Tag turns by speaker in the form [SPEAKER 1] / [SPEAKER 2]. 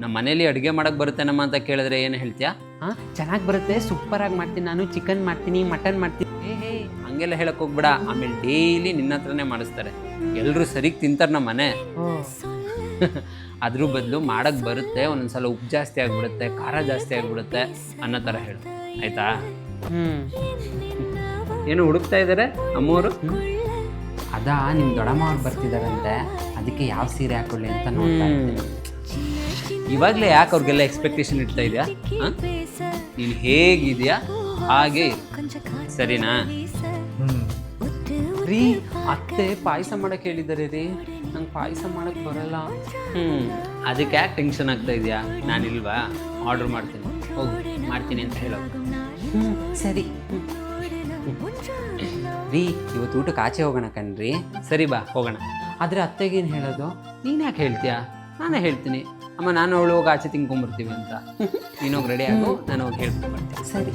[SPEAKER 1] ನಮ್ಮ ಮನೇಲಿ ಅಡುಗೆ ಮಾಡಕ್ಕೆ ಬರುತ್ತೇನಮ್ಮ ಅಂತ ಕೇಳಿದ್ರೆ ಏನು ಹೇಳ್ತೀಯಾ?
[SPEAKER 2] ಹಾಂ, ಚೆನ್ನಾಗಿ ಬರುತ್ತೆ, ಸೂಪರಾಗಿ ಮಾಡ್ತೀನಿ ನಾನು. ಚಿಕನ್ ಮಾಡ್ತೀನಿ, ಮಟನ್ ಮಾಡ್ತೀನಿ.
[SPEAKER 1] ಹೇ ಹಂಗೆಲ್ಲ ಹೇಳಕ್ಕೆ ಹೋಗ್ಬೇಡ. ಆಮೇಲೆ ಡೈಲಿ ನಿನ್ನ ಹತ್ರನೇ ಮಾಡಿಸ್ತಾರೆ. ಎಲ್ಲರೂ ಸರಿಗೆ ತಿಂತಾರೆ ನಮ್ಮ ಮನೆ. ಅದ್ರ ಬದಲು ಮಾಡಕ್ಕೆ ಬರುತ್ತೆ, ಒಂದೊಂದ್ಸಲ ಉಪ್ಪು ಜಾಸ್ತಿ ಆಗಿಬಿಡುತ್ತೆ, ಖಾರ ಜಾಸ್ತಿ ಆಗಿಬಿಡುತ್ತೆ ಅನ್ನೋ ಥರ ಹೇಳು, ಆಯಿತಾ? ಏನು ಹುಡುಕ್ತಾ ಇದ್ದಾರೆ ಅಮ್ಮವರು?
[SPEAKER 2] ಅದಾ ನಿಮ್ಮ ದೊಡ್ಡಮ್ಮ ಅವ್ರು ಬರ್ತಿದಾರಂತೆ, ಅದಕ್ಕೆ ಯಾವ ಸೀರೆ ಹಾಕೊಳ್ಳಿ ಅಂತ ನೋಡ್ತಾ ಇದ್ದೀನಿ.
[SPEAKER 1] ಇವಾಗಲೇ ಯಾಕೆ ಅವ್ರಿಗೆಲ್ಲ ಎಕ್ಸ್ಪೆಕ್ಟೇಷನ್ ಇಡ್ತಾ ಇದೆಯಾ? ನೀನು ಹೇಗಿದೆಯಾ ಹಾಗೆ ಇರು. ಸರಿನಾ?
[SPEAKER 2] ರೀ, ಅತ್ತೆ ಪಾಯಸ ಮಾಡಕ್ಕೆ ಹೇಳಿದ್ದಾರೆ ರೀ. ನಂಗೆ ಪಾಯಸ ಮಾಡಕ್ಕೆ ಬರಲ್ಲ.
[SPEAKER 1] ಅದಕ್ಕೆ ಯಾಕೆ ಟೆನ್ಷನ್ ಆಗ್ತಾ ಇದೆಯಾ? ನಾನಿಲ್ವಾ? ಆರ್ಡ್ರ್ ಮಾಡ್ತೀನಿ, ಹೋಗು ಮಾಡ್ತೀನಿ ಅಂತ ಹೇಳೋ.
[SPEAKER 2] ಸರಿ ರೀ, ಇವತ್ತು ಊಟಕ್ಕೆ ಆಚೆ ಹೋಗೋಣ ಕಣ್ರಿ.
[SPEAKER 1] ಸರಿ ಬಾ ಹೋಗೋಣ.
[SPEAKER 2] ಆದರೆ ಅತ್ತೆಗೇನು ಹೇಳೋದು?
[SPEAKER 1] ನೀನು ಯಾಕೆ ಹೇಳ್ತೀಯಾ? ನಾನೇ ಹೇಳ್ತೀನಿ. ಅಮ್ಮ ನಾನು ಅವಳು ಹೋಗಿ ಆಚೆ ತಿನ್ಕೊಂಬರ್ತೀವಿ ಅಂತ. ನೀನೋಗಿ ರೆಡಿ ಆಗು, ನಾನು ಹೋಗಿ ಹೇಳ್ಕೊಂಬರ್ತೀನಿ.
[SPEAKER 2] ಸರಿ.